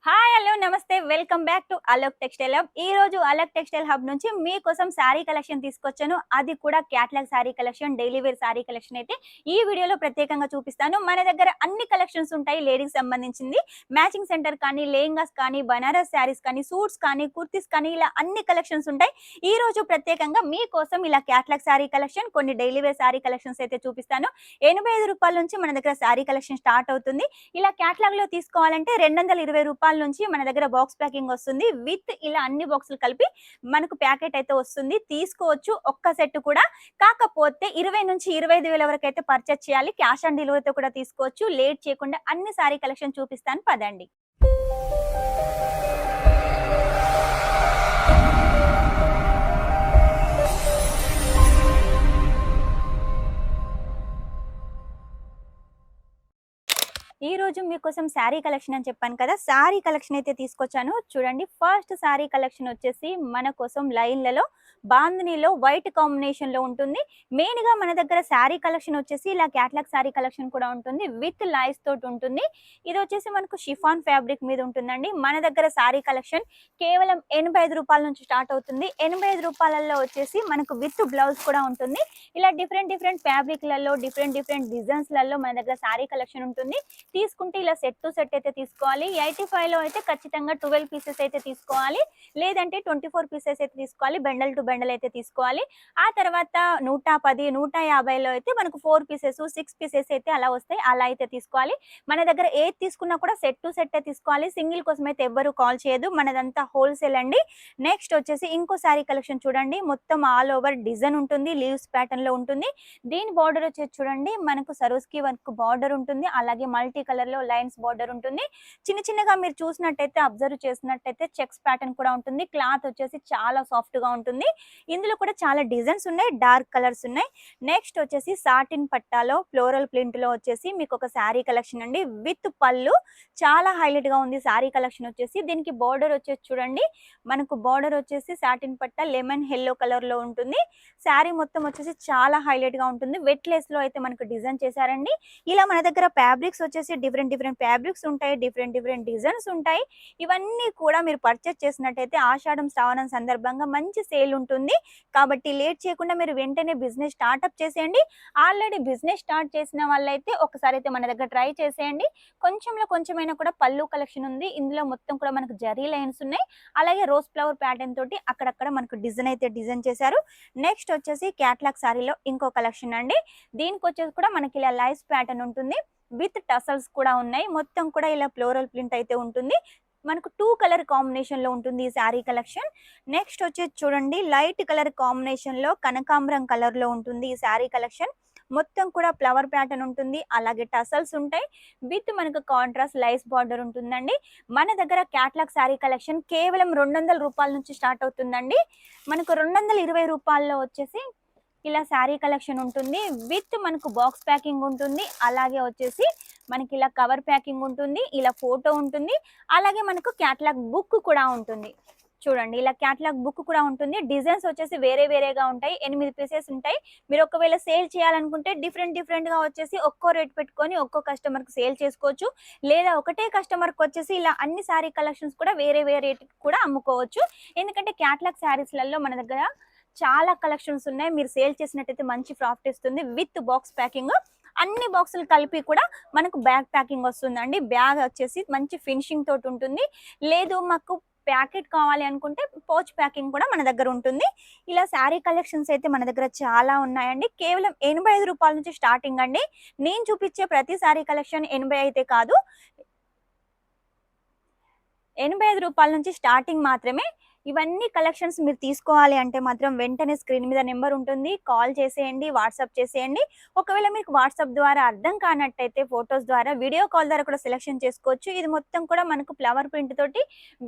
Hi hello నమస్తే welcome back to Alok textile hub. ఈ రోజు అలోక్ టెక్స్టైల్ హబ్ నుంచి మీకోసం శారీ కలెక్షన్ తీసుకొచ్చాను. అది కూడా catalogue sari collection, daily wear sari collection అయితే ఈ వీడియోలో ప్రత్యేకంగా చూపిస్తాను. మన దగ్గర అన్ని కలెక్షన్స్ ఉంటాయి. లేడీస్ సంబంధించింది మ్యాచింగ్ సెంటర్ కానీ, లెహంగాస్ కానీ, బనారస్ శారీస్ కానీ, సూట్స్ కానీ, కుర్తీస్ కానీ ఇలా అన్ని కలెక్షన్స్ ఉంటాయి. ఈ రోజు ప్రత్యేకంగా మీకోసం ఇలా క్యాట్లాగ్ శారీ కలెక్షన్, కొన్ని డైలీ వేర్ శారీ కలెక్షన్స్ అయితే చూపిస్తాను. రూ. 85 నుంచి మన దగ్గర శారీ కలెక్షన్ స్టార్ట్ అవుతుంది. ఇలా క్యాట్లాగ్ లో తీసుకోవాలంటే రూ. 220 నుంచి మన దగ్గర బాక్స్ ప్యాకింగ్ వస్తుంది. విత్ ఇలా అన్ని బాక్సులు కలిపి మనకు ప్యాకెట్ అయితే వస్తుంది. తీసుకోవచ్చు ఒక్క సెట్ కూడా. కాకపోతే 20 నుంచి 25,000 వరకు అయితే పర్చేస్ చేయాలి. క్యాష్ ఆన్ డెలివరీతో కూడా తీసుకోవచ్చు. లేట్ చేయకుండా అన్ని సారీ కలెక్షన్ చూపిస్తాను పదండి. ఈ రోజు మీకోసం శారీ కలెక్షన్ అని చెప్పాను కదా, శారీ కలెక్షన్ అయితే తీసుకొచ్చాను. చూడండి, ఫస్ట్ శారీ కలెక్షన్ వచ్చేసి మన కోసం లైన్లలో బాందినీలో వైట్ కాంబినేషన్ లో ఉంటుంది. మెయిన్ గా మన దగ్గర శారీ కలెక్షన్ వచ్చేసి ఇలా క్యాట్లాగ్ శారీ కలెక్షన్ కూడా ఉంటుంది. విత్ లైస్ తోటి ఉంటుంది. ఇది వచ్చేసి మనకు షిఫాన్ ఫ్యాబ్రిక్ మీద ఉంటుందండి. మన దగ్గర శారీ కలెక్షన్ కేవలం రూ. 85 నుంచి స్టార్ట్ అవుతుంది. రూ. 85 వచ్చేసి మనకు విత్ బ్లౌజ్ కూడా ఉంటుంది. ఇలా డిఫరెంట్ ఫ్యాబ్రిక్లలో డిఫరెంట్ డిజైన్స్ లలో మన దగ్గర శారీ కలెక్షన్ ఉంటుంది. తీసుకుంటే ఇలా సెట్ టు సెట్ అయితే తీసుకోవాలి. 85 లో అయితే ఖచ్చితంగా 12 పీసెస్ అయితే తీసుకోవాలి, లేదంటే 24 పీసెస్ అయితే తీసుకోవాలి. బండల్ టు బండల్ అయితే తీసుకోవాలి. ఆ తర్వాత 110, 150లో అయితే మనకు 4 పీసెస్ 6 పీసెస్ అయితే అలా వస్తాయి. అలా అయితే తీసుకోవాలి. మన దగ్గర ఏది తీసుకున్నా కూడా సెట్ టు సెట్ తీసుకోవాలి. సింగిల్ కోసం అయితే ఎవ్వరు కాల్ చేయదు. మనదంతా హోల్సేల్ అండి. నెక్స్ట్ వచ్చేసి ఇంకో శారీ కలెక్షన్ చూడండి. మొత్తం ఆల్ ఓవర్ డిజైన్ ఉంటుంది. లీవ్స్ ప్యాటర్న్ లో ఉంటుంది. దీని బార్డర్ వచ్చేసి చూడండి, మనకు సరోస్కి వర్క్ బార్డర్ ఉంటుంది. అలాగే మల్టీ కలర్ లో లైన్స్ బార్డర్ ఉంటుంది. చిన్నగా మీరు చూసినట్టయితే, అబ్జర్వ్ చేసినట్టయితే చెక్స్ ప్యాటర్న్ కూడా ఉంటుంది. క్లాత్ వచ్చేసి చాలా సాఫ్ట్ గా ఉంటుంది. ఇందులో కూడా చాలా డిజైన్స్ ఉన్నాయి, డార్క్ కలర్స్ ఉన్నాయి. నెక్స్ట్ వచ్చేసి సాటిన్ పట్టాలో ఫ్లోరల్ ప్రింట్ లో వచ్చేసి మీకు ఒక శారీ కలెక్షన్ అండి. విత్ పళ్ళు చాలా హైలైట్ గా ఉంది శారీ కలెక్షన్ వచ్చేసి. దీనికి బార్డర్ వచ్చేసి చూడండి, మనకు బార్డర్ వచ్చేసి సాటిన్ పట్టా లెమన్ ఎల్లో కలర్ లో ఉంటుంది. శారీ మొత్తం వచ్చేసి చాలా హైలైట్ గా ఉంటుంది. వెట్ లెస్ లో అయితే మనకు డిజైన్ చేశారండి. ఇలా మన దగ్గర ఫ్యాబ్రిక్స్ వచ్చేసి డిఫరెంట్ ఫ్యాబ్రిక్స్ ఉంటాయి, డిఫరెంట్ డిజైన్స్ ఉంటాయి. ఇవన్నీ కూడా మీరు పర్చేస్ చేసినట్టయితే ఆషాఢం శ్రావణం సందర్భంగా మంచి సేల్ ఉంటుంది. కాబట్టి లేట్ చేయకుండా మీరు వెంటనే బిజినెస్ స్టార్ట్అప్ చేసేయండి. ఆల్రెడీ బిజినెస్ స్టార్ట్ చేసిన వాళ్ళైతే ఒకసారి అయితే మన దగ్గర ట్రై చేసేయండి. కొంచెమైనా కూడా పళ్ళు కలెక్షన్ ఉంది. ఇందులో మొత్తం కూడా మనకు జరీ లైన్స్ ఉన్నాయి. అలాగే రోజ్ ఫ్లవర్ ప్యాటర్న్ తోటి అక్కడక్కడ మనకు డిజైన్ చేశారు. నెక్స్ట్ వచ్చేసి క్యాట్లాగ్ సారీలో ఇంకో కలెక్షన్ అండి. దీనికి వచ్చేసి కూడా మనకి ఇలా లైస్ ప్యాటర్న్ ఉంటుంది. విత్ టసల్స్ కూడా ఉన్నాయి. మొత్తం కూడా ఇలా ఫ్లోరల్ ప్రింట్ అయితే ఉంటుంది. మనకు 2 కలర్ కాంబినేషన్ లో ఉంటుంది ఈ శారీ కలెక్షన్. నెక్స్ట్ వచ్చేసి చూడండి, లైట్ కలర్ కాంబినేషన్ లో కనకాంబరం కలర్ లో ఉంటుంది ఈ శారీ కలెక్షన్. మొత్తం కూడా ఫ్లవర్ ప్యాటర్న్ ఉంటుంది. అలాగే టసల్స్ ఉంటాయి. విత్ మనకు కాంట్రాస్ట్ లైస్ బార్డర్ ఉంటుందండి. మన దగ్గర క్యాట్లాగ్ శారీ కలెక్షన్ కేవలం రూ. 200 నుంచి స్టార్ట్ అవుతుందండి. మనకు రూ. 220 వచ్చేసి ఇలా శారీ కలెక్షన్ ఉంటుంది. విత్ మనకు బాక్స్ ప్యాకింగ్ ఉంటుంది. అలాగే వచ్చేసి మనకి ఇలా కవర్ ప్యాకింగ్ ఉంటుంది. ఇలా ఫోటో ఉంటుంది. అలాగే మనకు క్యాటలాగ్ బుక్ కూడా ఉంటుంది. చూడండి, ఇలా క్యాటలాగ్ బుక్ కూడా ఉంటుంది. డిజైన్స్ వచ్చేసి వేరేగా ఉంటాయి. 8 పీసెస్ ఉంటాయి. మీరు ఒకవేళ సేల్ చేయాలనుకుంటే డిఫరెంట్ గా వచ్చేసి ఒక్కో రేట్ పెట్టుకొని ఒక్కో కస్టమర్ కి సేల్ చేసుకోవచ్చు. లేదా ఒకటే కస్టమర్ కి వచ్చేసి ఇలా అన్ని శారీ కలెక్షన్స్ కూడా వేరే రేట్ కూడా అమ్ముకోవచ్చు. ఎందుకంటే క్యాటలాగ్ శారీస్లలో మన దగ్గర చాలా కలెక్షన్స్ ఉన్నాయి. మీరు సేల్ చేసినట్టయితే మంచి ప్రాఫిట్ ఇస్తుంది. విత్ బాక్స్ ప్యాకింగ్, అన్ని బాక్సులు కలిపి కూడా మనకు బ్యాగ్ ప్యాకింగ్ వస్తుందండి. బ్యాగ్ వచ్చేసి మంచి ఫినిషింగ్ తోటి ఉంటుంది. లేదు మాకు ప్యాకెట్ కావాలి అనుకుంటే పౌచ్ ప్యాకింగ్ కూడా మన దగ్గర ఉంటుంది. ఇలా శారీ కలెక్షన్స్ అయితే మన దగ్గర చాలా ఉన్నాయండి. కేవలం రూ. 85 నుంచి స్టార్టింగ్ అండి. నేను చూపించే ప్రతి శారీ కలెక్షన్ 80 అయితే కాదు, రూ. 85 నుంచి స్టార్టింగ్ మాత్రమే. ఇవన్నీ కలెక్షన్స్ మీరు తీసుకోవాలి అంటే మాత్రం వెంటనే స్క్రీన్ మీద నెంబర్ ఉంటుంది, కాల్ చేసేయండి, వాట్సాప్ చేసేయండి. ఒకవేళ మీకు వాట్సాప్ ద్వారా అర్థం కానట్టయితే ఫొటోస్ ద్వారా, వీడియో కాల్ ద్వారా కూడా సెలెక్షన్ చేసుకోవచ్చు. ఇది మొత్తం కూడా మనకు ఫ్లవర్ ప్రింట్ తోటి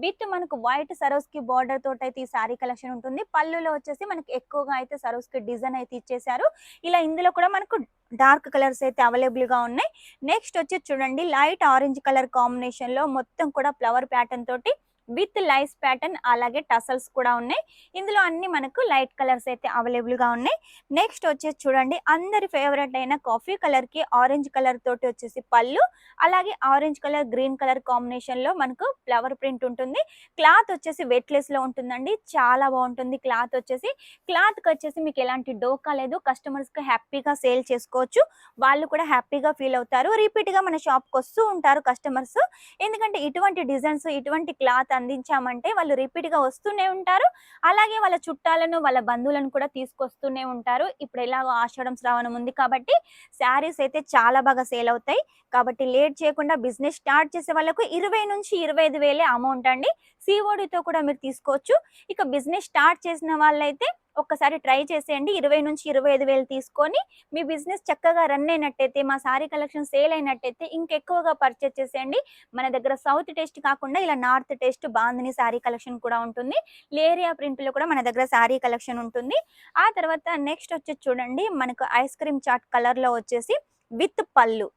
విత్ మనకు వైట్ సరోస్కి బార్డర్ తోటి అయితే ఈ శారీ కలెక్షన్ ఉంటుంది. పళ్ళులో వచ్చేసి మనకి ఎక్కువగా అయితే సరోస్కి డిజైన్ అయితే ఇచ్చేసారు. ఇలా ఇందులో కూడా మనకు డార్క్ కలర్స్ అయితే అవైలబుల్ గా ఉన్నాయి. నెక్స్ట్ వచ్చి చూడండి, లైట్ ఆరెంజ్ కలర్ కాంబినేషన్ లో మొత్తం కూడా ఫ్లవర్ ప్యాటర్న్ తోటి విత్ లైస్ ప్యాటర్న్ అలాగే టసల్స్ కూడా ఉన్నాయి. ఇందులో అన్ని మనకు లైట్ కలర్స్ అయితే అవైలబుల్ గా ఉన్నాయి. నెక్స్ట్ వచ్చేసి చూడండి, అందరి ఫేవరెట్ అయిన కాఫీ కలర్ కి ఆరెంజ్ కలర్ తోటి వచ్చేసి పళ్ళు, అలాగే orange colour green colour combination లో మనకు ఫ్లవర్ ప్రింట్ ఉంటుంది. క్లాత్ వచ్చేసి వెయిట్లెస్ లో ఉంటుందండి, చాలా బాగుంటుంది. క్లాత్ వచ్చేసి మీకు ఎలాంటి డోకా లేదు. కస్టమర్స్ కి హ్యాపీగా సేల్ చేసుకోవచ్చు, వాళ్ళు కూడా హ్యాపీగా ఫీల్ అవుతారు. రిపీట్ గా మన షాప్ కి వస్తూ ఉంటారు కస్టమర్స్. ఎందుకంటే ఇటువంటి డిజైన్స్ ఇటువంటి క్లాత్ అందించామంటే వాళ్ళు రిపీట్ గా వస్తూనే ఉంటారు. అలాగే వాళ్ళ చుట్టాలను వాళ్ళ బంధువులను కూడా తీసుకొస్తూనే ఉంటారు. ఇప్పుడు ఎలాగో ఆషాఢం శ్రావణం ఉంది కాబట్టి శారీస్ అయితే చాలా బాగా సేల్ అవుతాయి. కాబట్టి లేట్ చేయకుండా బిజినెస్ స్టార్ట్ చేసే వాళ్ళకు 20,000-25,000 అమౌంట్ అండి. సిఓడితో కూడా మీరు తీసుకోవచ్చు. ఇక బిజినెస్ స్టార్ట్ చేసిన వాళ్ళైతే ఒక్కసారి ట్రై చేసేయండి. 20,000-25,000 తీసుకొని మీ బిజినెస్ చక్కగా రన్ అయినట్టయితే, మా సారీ కలెక్షన్ సేల్ అయినట్టయితే ఇంకెక్కువగా పర్చేస్ చేసేయండి. మన దగ్గర సౌత్ టేస్ట్ కాకుండా ఇలా north taste bandhani sorry collection కూడా ఉంటుంది. లేరియా ప్రింట్ లో కూడా మన దగ్గర సారీ కలెక్షన్ ఉంటుంది. ఆ తర్వాత నెక్స్ట్ వచ్చేసి చూడండి, మనకు ఐస్ క్రీమ్ చాట్ కలర్ లో వచ్చేసి విత్ పళ్ళు.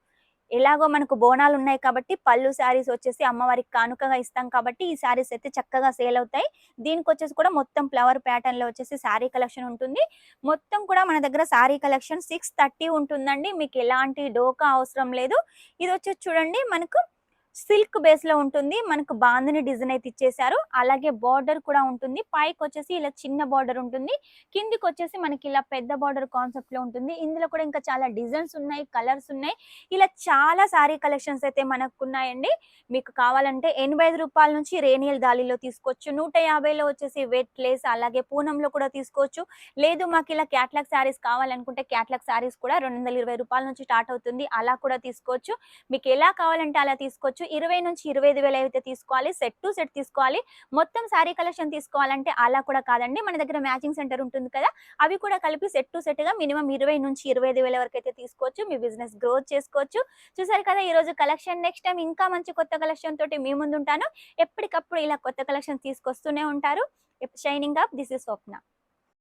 ఎలాగో మనకు బోనాలు ఉన్నాయి కాబట్టి పళ్ళు శారీస్ వచ్చేసి అమ్మవారికి కానుకగా ఇస్తాం కాబట్టి ఈ శారీస్ అయితే చక్కగా సేల్ అవుతాయి. దీనికి వచ్చేసి కూడా మొత్తం ఫ్లవర్ ప్యాటర్న్ లో వచ్చేసి శారీ కలెక్షన్ ఉంటుంది. మొత్తం కూడా మన దగ్గర శారీ కలెక్షన్ 630 ఉంటుందండి. మీకు ఎలాంటి డోకా అవసరం లేదు. ఇది వచ్చేసి చూడండి, మనకు సిల్క్ బేస్ లో ఉంటుంది. మనకు బాందిని డిజైన్ అయితే ఇచ్చేసారు. అలాగే బార్డర్ కూడా ఉంటుంది. పైకి వచ్చేసి ఇలా చిన్న బార్డర్ ఉంటుంది, కిందికి వచ్చేసి మనకి ఇలా పెద్ద బార్డర్ కాన్సెప్ట్ లో ఉంటుంది. ఇందులో కూడా ఇంకా చాలా డిజైన్స్ ఉన్నాయి, కలర్స్ ఉన్నాయి. ఇలా చాలా సారీ కలెక్షన్స్ అయితే మనకు ఉన్నాయండి. మీకు కావాలంటే 85 రూపాయల నుంచి రేనియల్ దాలిలో తీసుకోవచ్చు. 150లో వచ్చేసి వెట్ లేస్ అలాగే పూనంలో కూడా తీసుకోవచ్చు. లేదు మాకు ఇలా క్యాట్లాగ్ శారీస్ కావాలనుకుంటే క్యాట్లాగ్ శారీస్ కూడా 220 రూపాయల నుంచి స్టార్ట్ అవుతుంది, అలా కూడా తీసుకోవచ్చు. మీకు ఎలా కావాలంటే అలా తీసుకోవచ్చు. 20,000-25,000 అయితే తీసుకోవాలి. సెట్ టు సెట్ తీసుకోవాలి. మొత్తం శారీ కలెక్షన్ తీసుకోవాలంటే అలా కూడా కాదండి. మన దగ్గర మ్యాచింగ్ సెంటర్ ఉంటుంది కదా, అవి కూడా కలిపి సెట్ టు సెట్ గా మినిమం 20,000-25,000 వరకు అయితే తీసుకోవచ్చు. మీ బిజినెస్ గ్రోత్ చేసుకోవచ్చు. చూసారు కదా ఈ రోజు కలెక్షన్. నెక్స్ట్ టైం ఇంకా మంచి కొత్త కలెక్షన్ తోటి మీ ముందు ఉంటాను. ఎప్పటికప్పుడు ఇలా కొత్త కలెక్షన్ తీసుకొస్తూనే ఉంటారు. Shining up, this is Swapna.